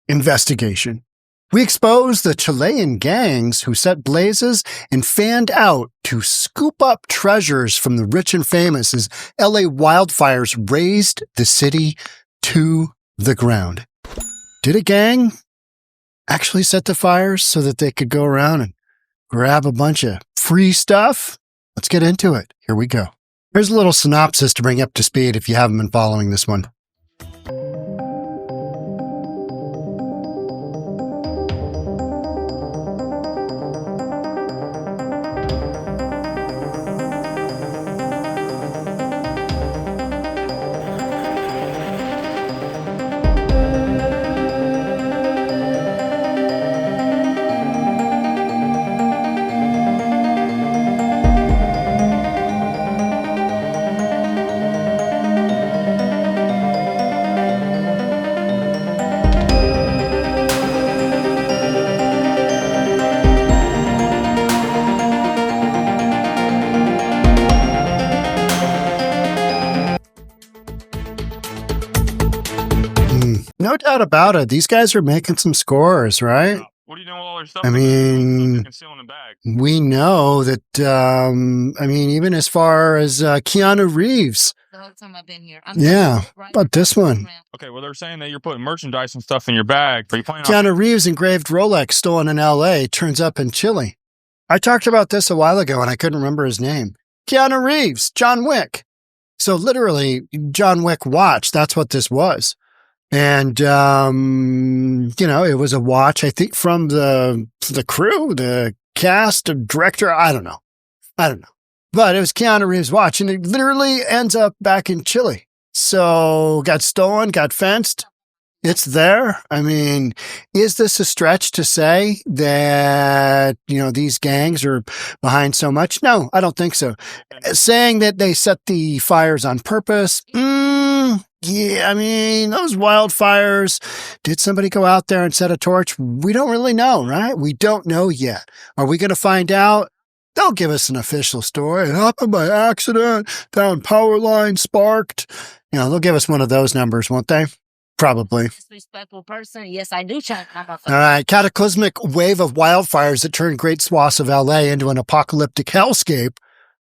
investigation. We expose the Chilean gangs who set blazes and fanned out to scoop up treasures from the rich and famous as LA wildfires razed the city to the ground. Did a gang actually set the fires so that they could go around and grab a bunch of free stuff? Let's get into it. Here we go. Here's a little synopsis to bring you up to speed if you haven't been following this one. No doubt about it. These guys are making some scores, right? What do you know all their stuff? I mean, concealed in the bag. We know that, even as far as Keanu Reeves. The whole time I've been here. Yeah, but this one. Okay, well, they're saying that you're putting merchandise and stuff in your bag. Are you planning Keanu Reeves' engraved Rolex stolen in L.A. turns up in Chile. I talked about this a while ago, and I couldn't remember his name. Keanu Reeves, John Wick. So literally, John Wick watch, that's what this was. And, it was a watch, I think, from the crew, the cast, the director. I don't know. But it was Keanu Reeves' watch, and it literally ends up back in Chile. So got stolen, got fenced. It's there. I mean, is this a stretch to say that, these gangs are behind so much? No, I don't think so. Saying that they set the fires on purpose, yeah, those wildfires, did somebody go out there and set a torch? We don't really know, right? We don't know yet. Are we going to find out? They'll give us an official story. It happened by accident, down power line sparked. They'll give us one of those numbers, won't they? Probably. Disrespectful person. Yes, I do check. All right. Cataclysmic wave of wildfires that turned great swaths of LA into an apocalyptic hellscape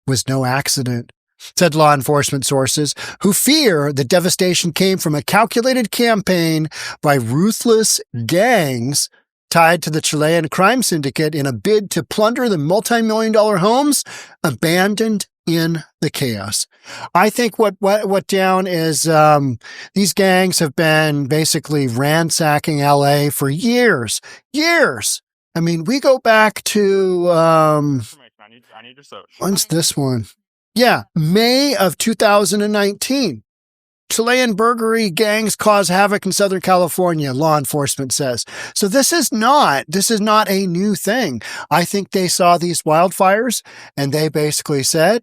was no accident, said law enforcement sources, who fear the devastation came from a calculated campaign by ruthless gangs tied to the Chilean crime syndicate in a bid to plunder the multi-million-dollar homes abandoned in the chaos. I think what down is these gangs have been basically ransacking LA for years. We go back to I need your search. When's this one? Yeah, May of 2019. Chilean burglary gangs cause havoc in Southern California, law enforcement says. So this is not a new thing. I think they saw these wildfires and they basically said,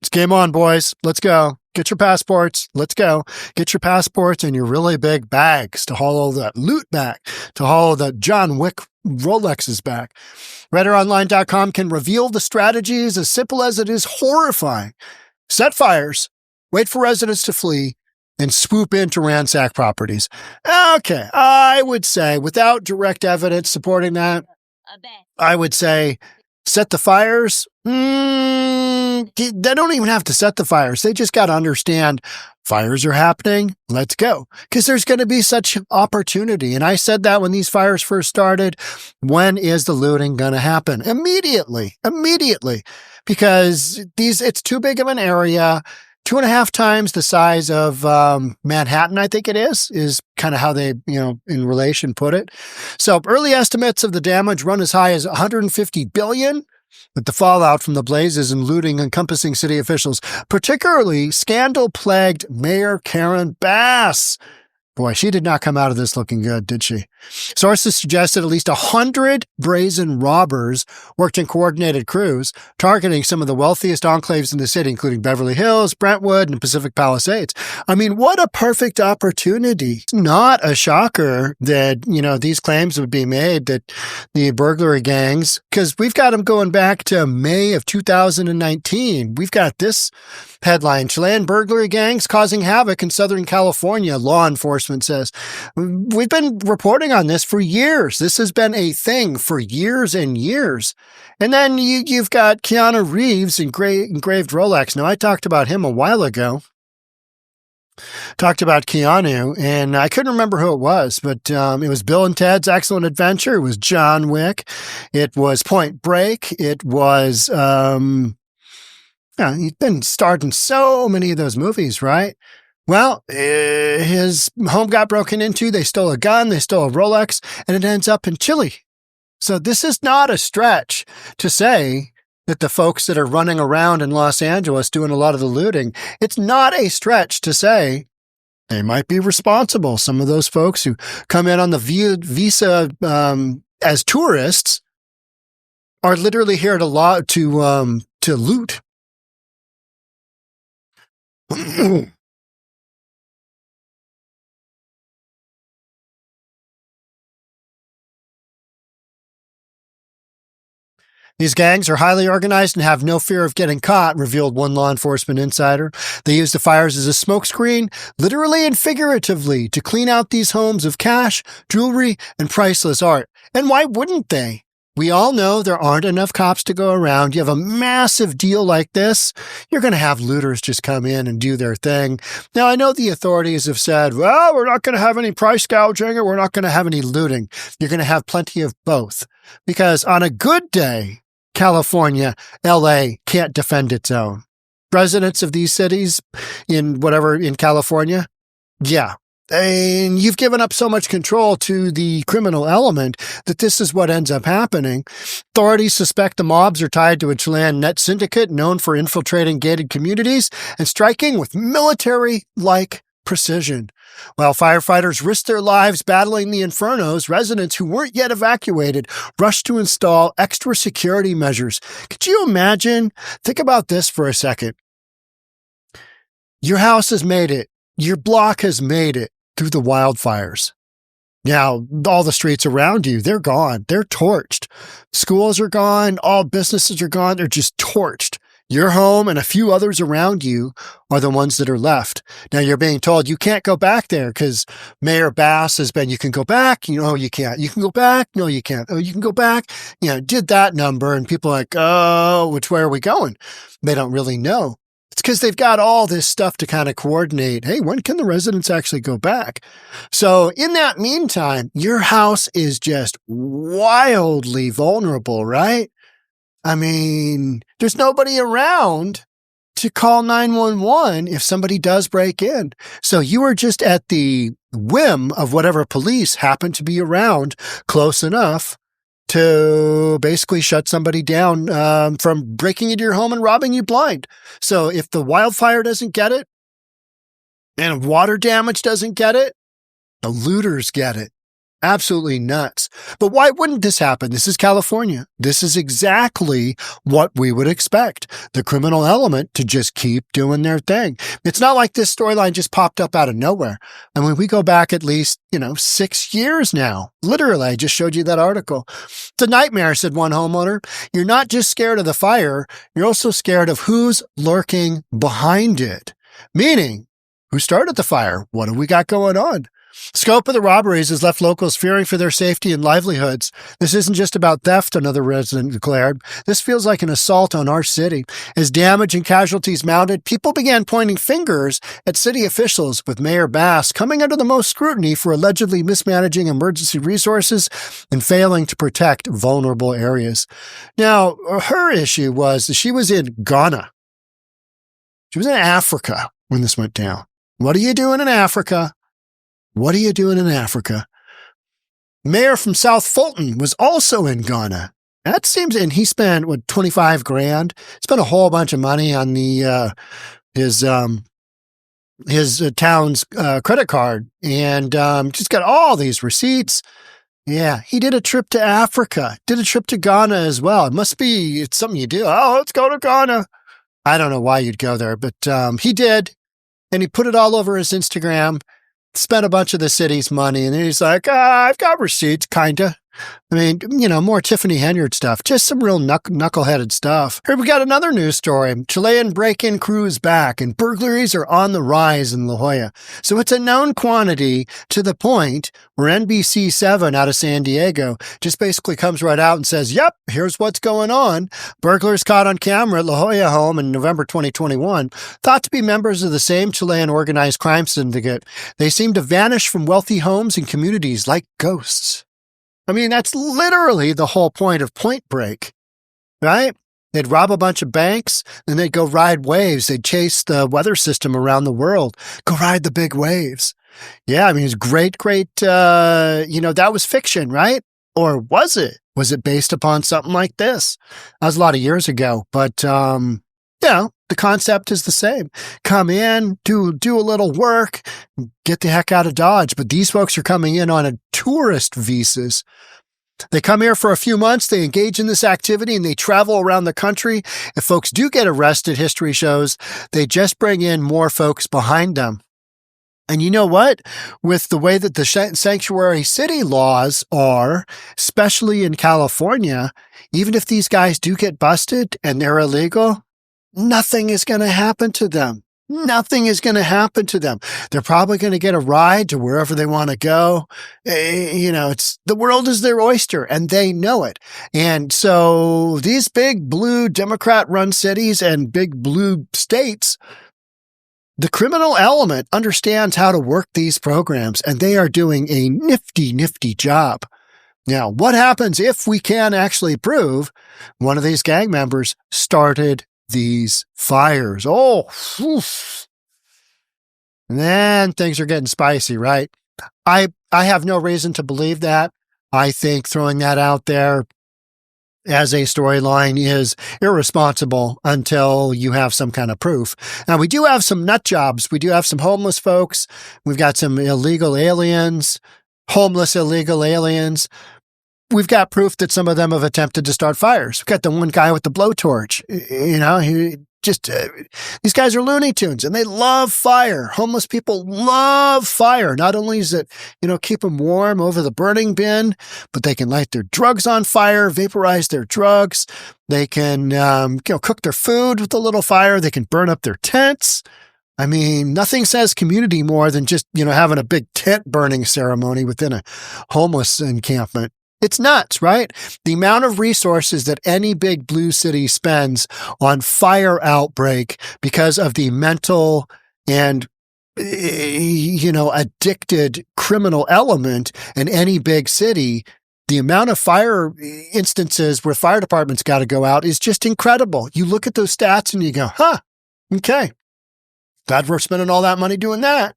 it's game on, boys. Let's go. Get your passports. Let's go. Get your passports and your really big bags to haul all that loot back, to haul the John Wick Rolexes back. RedderOnline.com can reveal the strategies as simple as it is horrifying. Set fires, wait for residents to flee, and swoop in to ransack properties. Okay, I would say, without direct evidence supporting that, I would say set the fires. They don't even have to set the fires. They just got to understand fires are happening. Let's go. Because there's going to be such opportunity. And I said that when these fires first started. When is the looting going to happen? Immediately. Because it's too big of an area. 2.5 times the size of Manhattan, I think it is kind of how they, in relation put it. So early estimates of the damage run as high as $150 billion. With the fallout from the blazes and looting encompassing city officials, particularly scandal-plagued Mayor Karen Bass. Boy, she did not come out of this looking good, did she? Sources suggested at least 100 brazen robbers worked in coordinated crews, targeting some of the wealthiest enclaves in the city, including Beverly Hills, Brentwood, and Pacific Palisades. What a perfect opportunity. Not a shocker that, these claims would be made that the burglary gangs, because we've got them going back to May of 2019. We've got this headline, Chilean burglary gangs causing havoc in Southern California, law enforcement enforcement says. We've been reporting on this for years. This has been a thing for years and years. And then you've got Keanu Reeves engraved Rolex. Now, I talked about him a while ago. Talked about Keanu, and I couldn't remember who it was, but it was Bill and Ted's Excellent Adventure. It was John Wick. It was Point Break. It was... he's been starred in so many of those movies, right? Well, his home got broken into. They stole a gun. They stole a Rolex, and it ends up in Chile. So this is not a stretch to say that the folks that are running around in Los Angeles doing a lot of the looting, it's not a stretch to say they might be responsible. Some of those folks who come in on the visa as tourists are literally here to loot. These gangs are highly organized and have no fear of getting caught, revealed one law enforcement insider. They use the fires as a smokescreen, literally and figuratively, to clean out these homes of cash, jewelry, and priceless art. And why wouldn't they? We all know there aren't enough cops to go around. You have a massive deal like this, you're going to have looters just come in and do their thing. Now, I know the authorities have said, well, we're not going to have any price gouging or we're not going to have any looting. You're going to have plenty of both. Because on a good day, California, LA can't defend its own. Residents of these cities in California, yeah. And you've given up so much control to the criminal element that this is what ends up happening. Authorities suspect the mobs are tied to a Chilean net syndicate known for infiltrating gated communities and striking with military-like precision. While firefighters risked their lives battling the infernos, residents who weren't yet evacuated rushed to install extra security measures. Could you imagine? Think about this for a second. Your house has made it. Your block has made it through the wildfires. Now, all the streets around you, they're gone. They're torched. Schools are gone. All businesses are gone. They're just torched. Your home and a few others around you are the ones that are left. Now, you're being told you can't go back there because Mayor Bass has been, you can go back. You can't. You can go back. No, you can't. Oh, you can go back. Did that number. And people are like, oh, which way are we going? They don't really know. It's because they've got all this stuff to kind of coordinate. Hey, when can the residents actually go back? So in that meantime, your house is just wildly vulnerable, right? I mean, there's nobody around to call 911 if somebody does break in. So you are just at the whim of whatever police happen to be around close enough to basically shut somebody down from breaking into your home and robbing you blind. So if the wildfire doesn't get it and water damage doesn't get it, the looters get it. Absolutely nuts. But why wouldn't this happen? This is California. This is exactly what we would expect. The criminal element to just keep doing their thing. It's not like this storyline just popped up out of nowhere. I mean, we go back at least, 6 years now. Literally, I just showed you that article. It's a nightmare, said one homeowner. You're not just scared of the fire. You're also scared of who's lurking behind it. Meaning, who started the fire? What have we got going on? Scope of the robberies has left locals fearing for their safety and livelihoods. This isn't just about theft, another resident declared. This feels like an assault on our city. As damage and casualties mounted, people began pointing fingers at city officials, with Mayor Bass coming under the most scrutiny for allegedly mismanaging emergency resources and failing to protect vulnerable areas. Now, her issue was that she was in Ghana. She was in Africa when this went down. What are you doing in Africa? What are you doing in Africa? Mayor from South Fulton was also in Ghana. That seems, and he spent, $25,000? Spent a whole bunch of money on his town's credit card, and just got all these receipts. Yeah, he did a trip to Africa, did a trip to Ghana as well. It's something you do. Oh, let's go to Ghana. I don't know why you'd go there, but he did, and he put it all over his Instagram. Spent a bunch of the city's money, and he's like, I've got receipts, kinda. I mean, more Tiffany Henyard stuff. Just some real knuckleheaded stuff. Here we got another news story. Chilean break-in crew is back, and burglaries are on the rise in La Jolla. So it's a known quantity to the point where NBC7 out of San Diego just basically comes right out and says, yep, here's what's going on. Burglars caught on camera at La Jolla home in November 2021, thought to be members of the same Chilean organized crime syndicate. They seem to vanish from wealthy homes and communities like ghosts. I mean, that's literally the whole point of Point Break, right? They'd rob a bunch of banks, then they'd go ride waves. They'd chase the weather system around the world, go ride the big waves. Yeah, I mean, it's great. That was fiction, right? Or was it? Was it based upon something like this? That was a lot of years ago, but, the concept is the same. Come in, do a little work, get the heck out of Dodge. But these folks are coming in on a tourist visas. They come here for a few months, they engage in this activity, and they travel around the country. If folks do get arrested, history shows, they just bring in more folks behind them. And you know what? With the way that the sanctuary city laws are, especially in California, even if these guys do get busted and they're illegal, nothing is going to happen to them. Nothing is going to happen to them. They're probably going to get a ride to wherever they want to go. It's the world is their oyster and they know it. And so these big blue Democrat-run cities and big blue states, the criminal element understands how to work these programs, and they are doing a nifty job. Now, what happens if we can actually prove one of these gang members started these fires? Oh, oof. And then things are getting spicy, right? I have no reason to believe that. I think throwing that out there as a storyline is irresponsible until you have some kind of proof. Now, we do have some nut jobs. We do have some homeless folks. We've got some illegal aliens, homeless illegal aliens. We've got proof that some of them have attempted to start fires. We've got the one guy with the blowtorch. These guys are Looney Tunes and they love fire. Homeless people love fire. Not only is it, keep them warm over the burning bin, but they can light their drugs on fire, vaporize their drugs. They can, cook their food with a little fire. They can burn up their tents. I mean, nothing says community more than just, having a big tent burning ceremony within a homeless encampment. It's nuts, right? The amount of resources that any big blue city spends on fire outbreak because of the mental and, addicted criminal element in any big city, the amount of fire instances where fire departments got to go out is just incredible. You look at those stats and you go, okay, glad we're spending all that money doing that.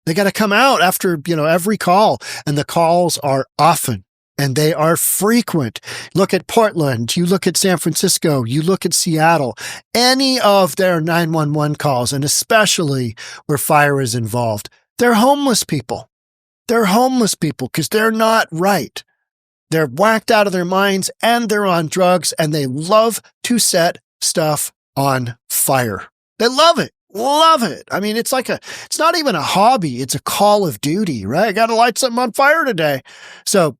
They got to come out after, every call, and the calls are often. And they are frequent. Look at Portland. You look at San Francisco. You look at Seattle. Any of their 911 calls, and especially where fire is involved, they're homeless people. They're homeless people because they're not right. They're whacked out of their minds and they're on drugs and they love to set stuff on fire. They love it. Love it. I mean, it's not even a hobby. It's a call of duty, right? I got to light something on fire today. So,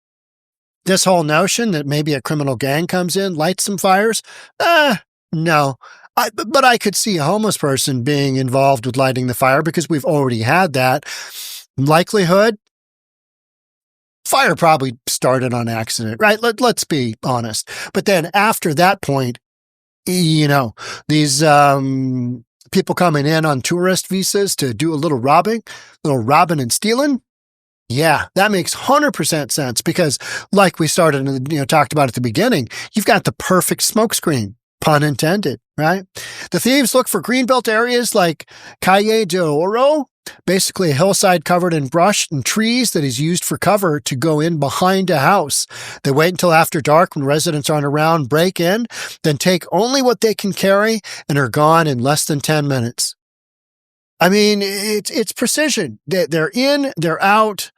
this whole notion that maybe a criminal gang comes in, lights some fires, no. But I could see a homeless person being involved with lighting the fire because we've already had that. Likelihood, fire probably started on accident, right? Let's be honest. But then after that point, these people coming in on tourist visas to do a little robbing and stealing, yeah, that makes 100% sense because like we talked about at the beginning, you've got the perfect smokescreen, pun intended, right? The thieves look for greenbelt areas like Calle de Oro, basically a hillside covered in brush and trees that is used for cover to go in behind a house. They wait until after dark when residents aren't around, break in, then take only what they can carry and are gone in less than 10 minutes. I mean, it's precision. They're in, they're out.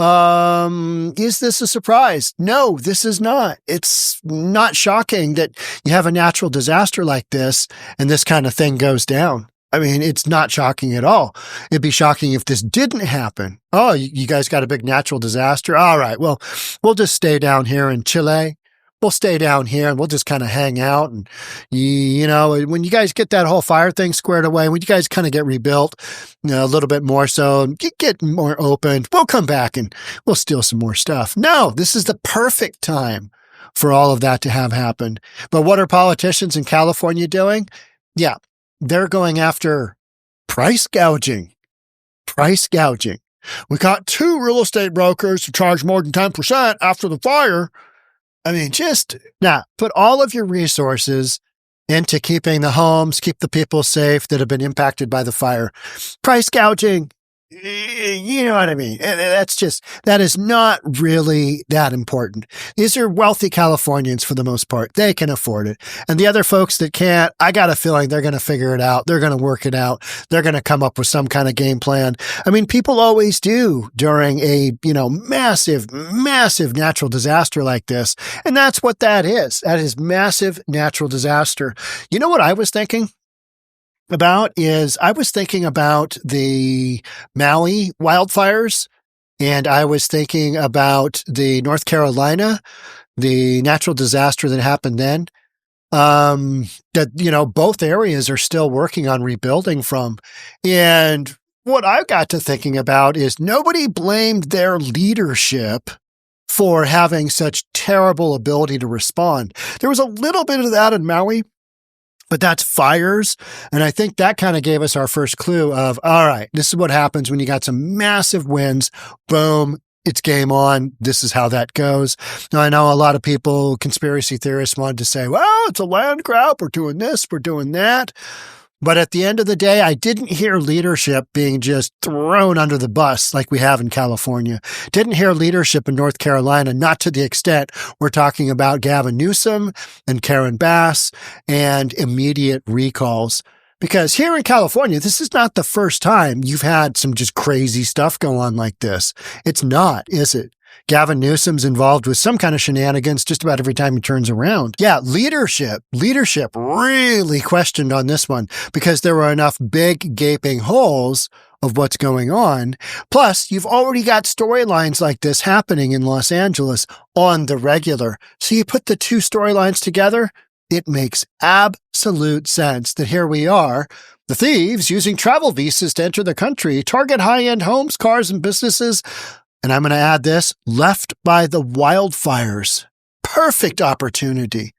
Is this a surprise? No, this is not. It's not shocking that you have a natural disaster like this and this kind of thing goes down. I mean, it's not shocking at all. It'd be shocking if this didn't happen. Oh, you guys got a big natural disaster? All right, well, we'll just stay down here in Chile. We'll stay down here and we'll just kind of hang out. And, when you guys get that whole fire thing squared away, when you guys kind of get rebuilt, a little bit more so, get more open, we'll come back and we'll steal some more stuff. No, this is the perfect time for all of that to have happened. But what are politicians in California doing? Yeah. They're going after price gouging. Price gouging. We got 2 real estate brokers to charge more than 10% after the fire. I mean, put all of your resources into keeping the homes, keep the people safe that have been impacted by the fire. Price gouging. You know what I mean? That is not really that important. These are wealthy Californians for the most part. They can afford it. And the other folks that can't, I got a feeling they're going to figure it out. They're going to work it out. They're going to come up with some kind of game plan. I mean, people always do during a, massive, massive natural disaster like this. And that's what that is. That is massive natural disaster. You know what I was thinking about the Maui wildfires, and I was thinking about the North Carolina, the natural disaster that happened then, that, both areas are still working on rebuilding from. And what I got to thinking about is nobody blamed their leadership for having such terrible ability to respond. There was a little bit of that in Maui, but that's fires. And I think that kind of gave us our first clue of, all right, this is what happens when you got some massive winds. Boom, it's game on. This is how that goes. Now, I know a lot of people, conspiracy theorists, wanted to say, well, it's a land grab. We're doing this. We're doing that. But at the end of the day, I didn't hear leadership being just thrown under the bus like we have in California. Didn't hear leadership in North Carolina, not to the extent we're talking about Gavin Newsom and Karen Bass and immediate recalls. Because here in California, this is not the first time you've had some just crazy stuff go on like this. It's not, is it? Gavin Newsom's involved with some kind of shenanigans just about every time he turns around. Yeah, leadership really questioned on this one because there were enough big gaping holes of what's going on. Plus, you've already got storylines like this happening in Los Angeles on the regular. So you put the 2 storylines together, it makes absolute sense that here we are, the thieves using travel visas to enter the country, target high-end homes, cars, and businesses. And I'm going to add this, left by the wildfires. Perfect opportunity.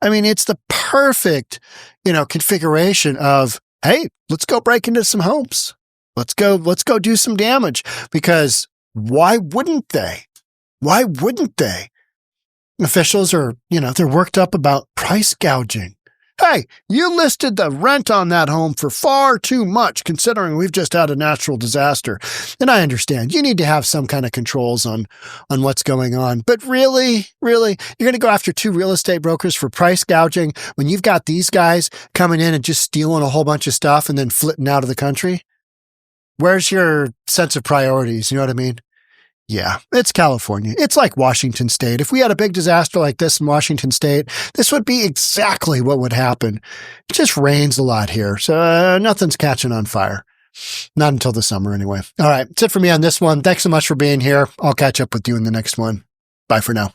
I mean, it's the perfect, configuration of, hey, let's go break into some homes. Let's go do some damage. Because why wouldn't they? Why wouldn't they? Officials are, they're worked up about price gouging. Hey, you listed the rent on that home for far too much considering we've just had a natural disaster. And I understand you need to have some kind of controls on what's going on. But really, you're going to go after 2 real estate brokers for price gouging when you've got these guys coming in and just stealing a whole bunch of stuff and then flitting out of the country? Where's your sense of priorities? You know what I mean? Yeah, it's California. It's like Washington State. If we had a big disaster like this in Washington State, this would be exactly what would happen. It just rains a lot here, so nothing's catching on fire. Not until the summer anyway. All right, that's it for me on this one. Thanks so much for being here. I'll catch up with you in the next one. Bye for now.